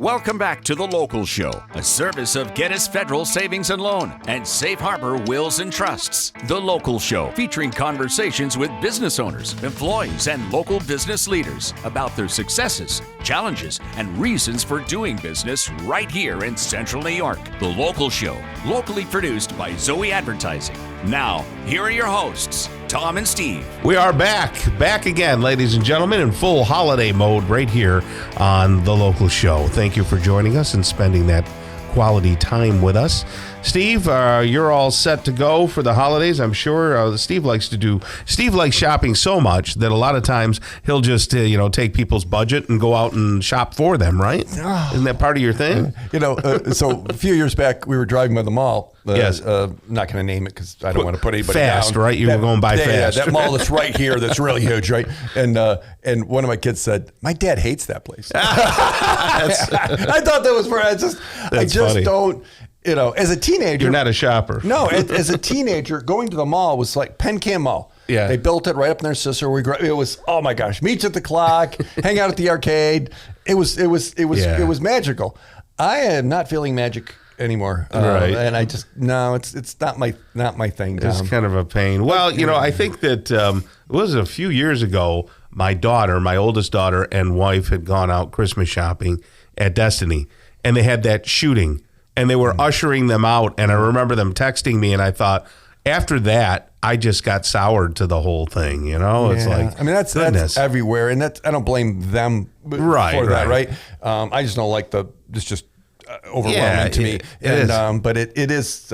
Welcome back to The Local Show, a service of Geddes Federal Savings and Loan and Safe Harbor Wills and Trusts. The Local Show, featuring conversations with business owners, employees, and local business leaders about their successes, challenges, and reasons for doing business right here in Central New York. The Local Show, locally produced by Zoe Advertising. Now, here are your hosts, Tom and Steve. We are back again, ladies and gentlemen, in full holiday mode right here on The Local Show. Thank you for joining us and spending that quality time with us. Steve, you're all set to go for the holidays, I'm sure. Steve likes shopping so much that a lot of times he'll just, take people's budget and go out and shop for them, right? Isn't that part of your thing? So a few years back, we were driving by the mall. Yes. Not going to name it because I don't want to put anybody fast, down. Right? You were going by fast. Yeah, that mall that's right here that's really huge, right? And one of my kids said, my dad hates that place. I thought that was where I just funny. don't. As a teenager. You're not a shopper. No, as a teenager, going to the mall was like Penn Can Mall. Yeah. They built it right up in their sister. It was, oh my gosh, meets at the clock, hang out at the arcade. It was magical. I am not feeling magic anymore. Right. And I just, no, it's not my thing, Tom. It's kind of a pain. Well, I think that it was a few years ago, my oldest daughter and wife had gone out Christmas shopping at Destiny, and they had that shooting. And they were ushering them out, and I remember them texting me, and I thought, after that, I just got soured to the whole thing, It's like, that's everywhere, and I don't blame them for that, right? I just don't like it's just overwhelming to me. But it is,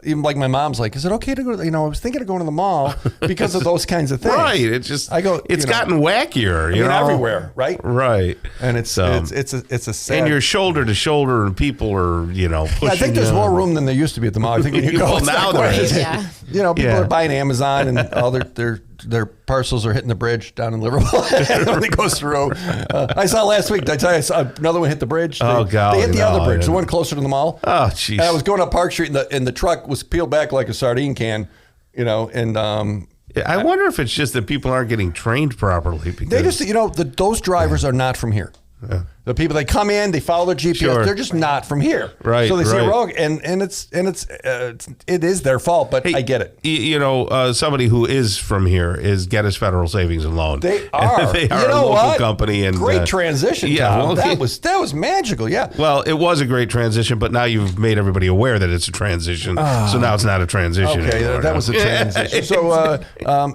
even like my mom's like, is it okay to go, I was thinking of going to the mall because of those kinds of things. Right, it's gotten wackier, everywhere, right? Right. And it's a sad. And you're shoulder to shoulder, and people are, pushing. I think there's more room than there used to be at the mall. I think when you go well, now there is. Yeah. People are buying Amazon, and all their parcels are hitting the bridge down in Liverpool when it goes through. I saw last week. Did I tell you I saw another one hit the bridge? They hit the other bridge, the one closer to the mall. Oh, jeez. I was going up Park Street, and the truck was peeled back like a sardine can, and I wonder if it's just that people aren't getting trained properly. Because they just, those drivers are not their here. Yeah. The people, they come in, they follow their GPS. Sure. They're just not from here, right? So they see a rogue, and it is their fault. But I get it. Somebody who is from here is Geddes Federal Savings and Loan. They are. They are a local company, and great transition. Yeah, Tom. That was magical. Yeah. Well, it was a great transition, but now you've made everybody aware that it's a transition. So now it's not a transition. Okay, anymore, that was a transition. So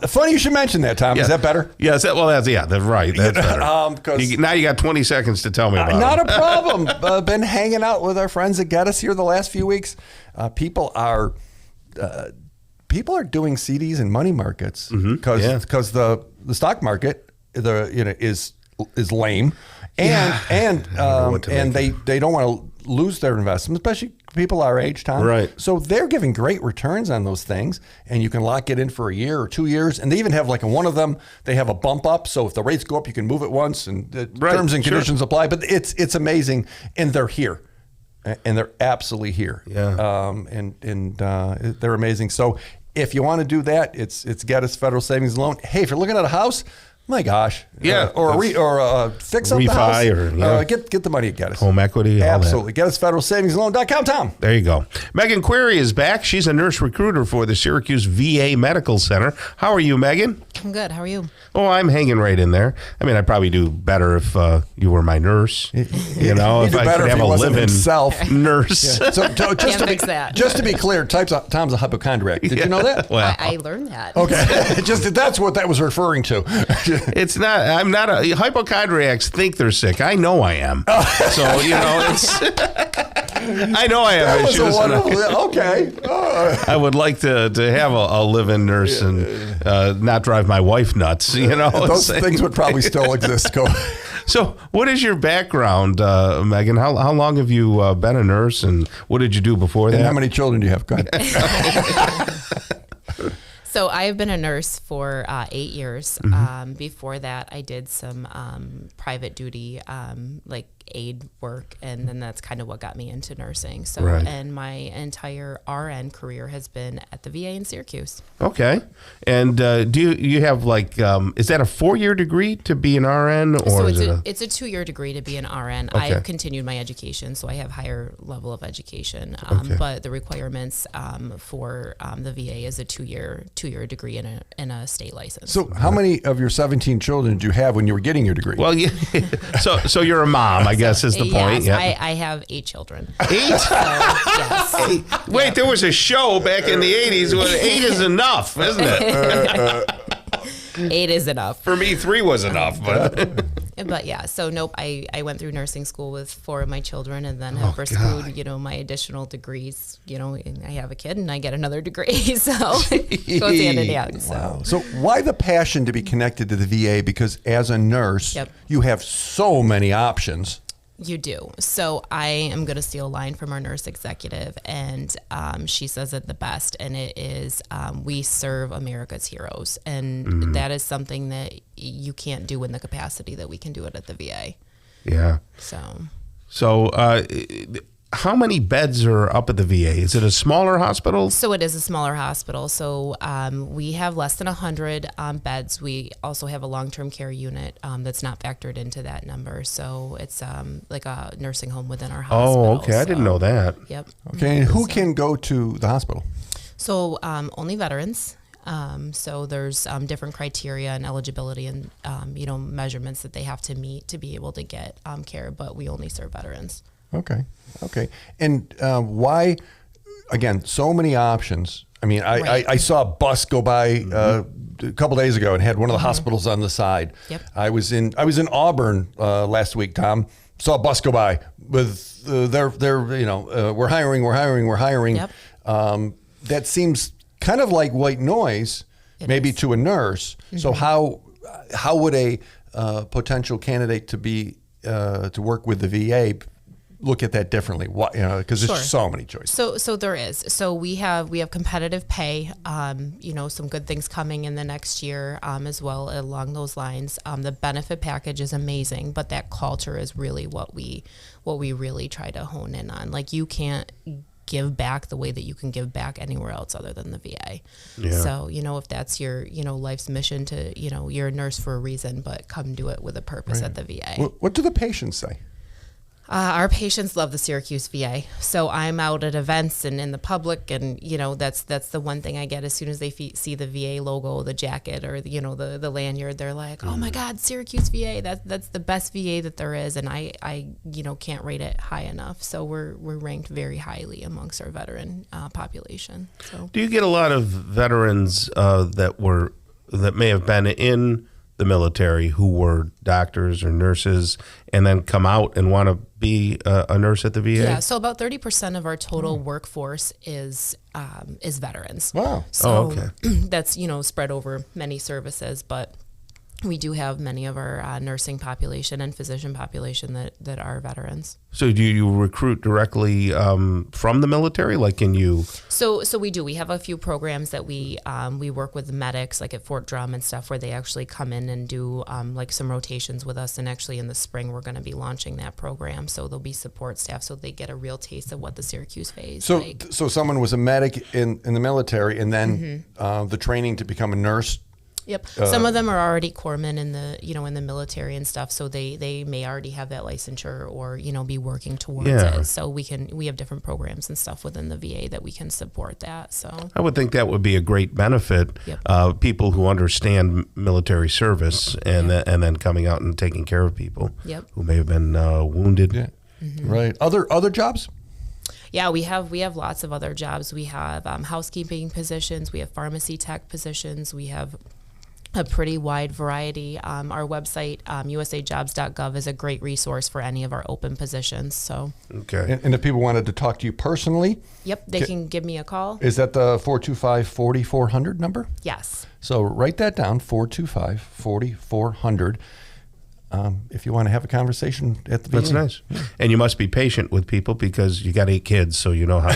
funny you should mention that, Tom. Yeah. Is that better? Yes. That's right. That's better. Now you got 20 seconds to tell me about not it. A problem. Been hanging out with our friends at Geddes here the last few weeks. People are doing CDs and money markets because the stock market is lame, and they don't want to lose their investment, especially people our age, Tom. Right. So they're giving great returns on those things, and you can lock it in for a year or 2 years, and they even have in one of them they have a bump up. So if the rates go up, you can move it once, and the terms and conditions apply. But it's amazing, and they're here, and they're absolutely here. Yeah. And they're amazing. So if you want to do that, it's Geddes Federal Savings and Loan. Hey, if you're looking at a house. My gosh. Yeah. Or fix up the house. Or get the money at Geddes. Home equity. Absolutely. Geddes Federal Savings and Loan.com, Tom. There you go. Megan Queary is back. She's a nurse recruiter for the Syracuse VA Medical Center. How are you, Megan? I'm good. How are you? Oh, I'm hanging right in there. I mean, I'd probably do better if you were my nurse. If I could have a live-in nurse. Yeah. So just to be clear, Tom's a hypochondriac. Did you know that? Well, I learned that. Okay. That's what that was referring to. It's not. I'm not a. Hypochondriacs think they're sick. I know I am. So it's. I know I have issues. Okay. I would like to have a live-in nurse and not drive my wife nuts. Those things would probably still exist. So, what is your background, Megan? How long have you been a nurse, and what did you do before that? And how many children do you have? Go ahead. So I've been a nurse for 8 years. Mm-hmm. Before that, I did some private duty, like aid work, and then that's kind of what got me into nursing. So, Right. and my entire RN career has been at the VA in Syracuse. Okay. And do you have like, is that a 4-year degree to be an RN, or So is it's a 2-year degree to be an RN. Okay. I've continued my education, so I have higher level of education. Okay. But the requirements for the VA is a 2-year degree and a state license. So how many of your 17 children did you have when you were getting your degree? Well, yeah. So you're a mom, I guess, is the point. Yes, Yeah. I have 8 children. 8? So, yes. Wait, there was a show back in the 80s where 8 is enough, isn't it? 8 is enough. For me, 3 was enough, but But yeah, so nope, I went through nursing school with 4 of my children, and then have pursued, my additional degrees, and I have a kid and I get another degree. So it goes hand in hand. So. Wow. So why the passion to be connected to the VA? Because as a nurse, Yep. you have so many options. You do. So I am going to steal a line from our nurse executive, and she says it the best, and it is, we serve America's heroes. And that is something that you can't do in the capacity that we can do it at the VA. yeah. So, how many beds are up at the VA? Is it a smaller hospital? So it is a smaller hospital. So we have less than 100 beds. We also have a long-term care unit that's not factored into that number. So it's like a nursing home within our hospital. Oh, okay. I didn't know that. Yep. Okay. And who can go to the hospital? So only veterans. So there's different criteria and eligibility and, measurements that they have to meet to be able to get care, but we only serve veterans. Okay. Okay. And why, again, so many options. I mean, Right. I saw a bus go by a couple days ago and had one of the hospitals on the side. Yep. I was in Auburn last week, Tom. Saw a bus go by with we're hiring. Yep. That seems kind of like white noise, It maybe is. to a nurse. So how would a potential candidate to be to work with the VA look at that differently? Because there's Sure. so many choices. So there is. So we have competitive pay. Some good things coming in the next year as well along those lines. The benefit package is amazing, but that culture is really what we really try to hone in on. Like, you can't give back the way that you can give back anywhere else other than the VA. Yeah. So, if that's your, life's mission to, you're a nurse for a reason, but come do it with a purpose at the VA. What do the patients say? Our patients love the Syracuse VA. So I'm out at events and in the public, and that's the one thing I get as soon as they see the VA logo, the jacket, or the lanyard. They're like, "Oh my God, Syracuse VA! That's the best VA that there is," and I can't rate it high enough. So we're ranked very highly amongst our veteran population. So Do you get a lot of veterans that may have been in the military who were doctors or nurses and then come out and want to be a nurse at the VA? yeah, so about 30% of our total workforce is veterans. Wow. So Oh, okay. that's spread over many services, but we do have many of our nursing population and physician population that are veterans. So do you recruit directly from the military? Like, can you? So we do. We have a few programs that we work with medics, like at Fort Drum and stuff, where they actually come in and do like some rotations with us. And actually in the spring, we're going to be launching that program. So there'll be support staff, so they get a real taste of what the Syracuse VA is like. So someone was a medic in the military, and then the training to become a nurse. Yep. Some of them are already corpsmen in the in the military and stuff, so they may already have that licensure or be working towards Yeah. it. So we have different programs and stuff within the VA that we can support that. So I would think that would be a great benefit. Yep. People who understand military service and then coming out and taking care of people Yep. who may have been wounded. Yeah. Right. Other jobs? yeah, we have lots of other jobs. We have housekeeping positions. We have pharmacy tech positions. We have a pretty wide variety. Our website, usajobs.gov, is a great resource for any of our open positions. So, Okay. And if people wanted to talk to you personally, yep, they can give me a call. is that the 425-4400 number? Yes. So write that down, 425-4400. if you want to have a conversation at the VA. That's nice. And you must be patient with people because you got 8 kids, so you know how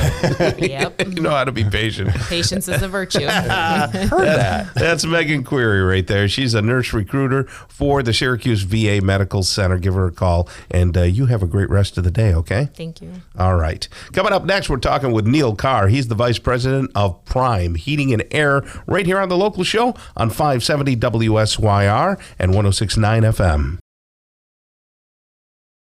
Yep. you know how to be patient. Patience is a virtue. That's Megan Queary right there. She's a nurse recruiter for the Syracuse VA Medical Center. Give her a call, and you have a great rest of the day, okay? Thank you. All right. Coming up next, we're talking with Neil Carr. He's the Vice President of Prime Heating and Air right here on the local show on 570 WSYR and 106.9 FM.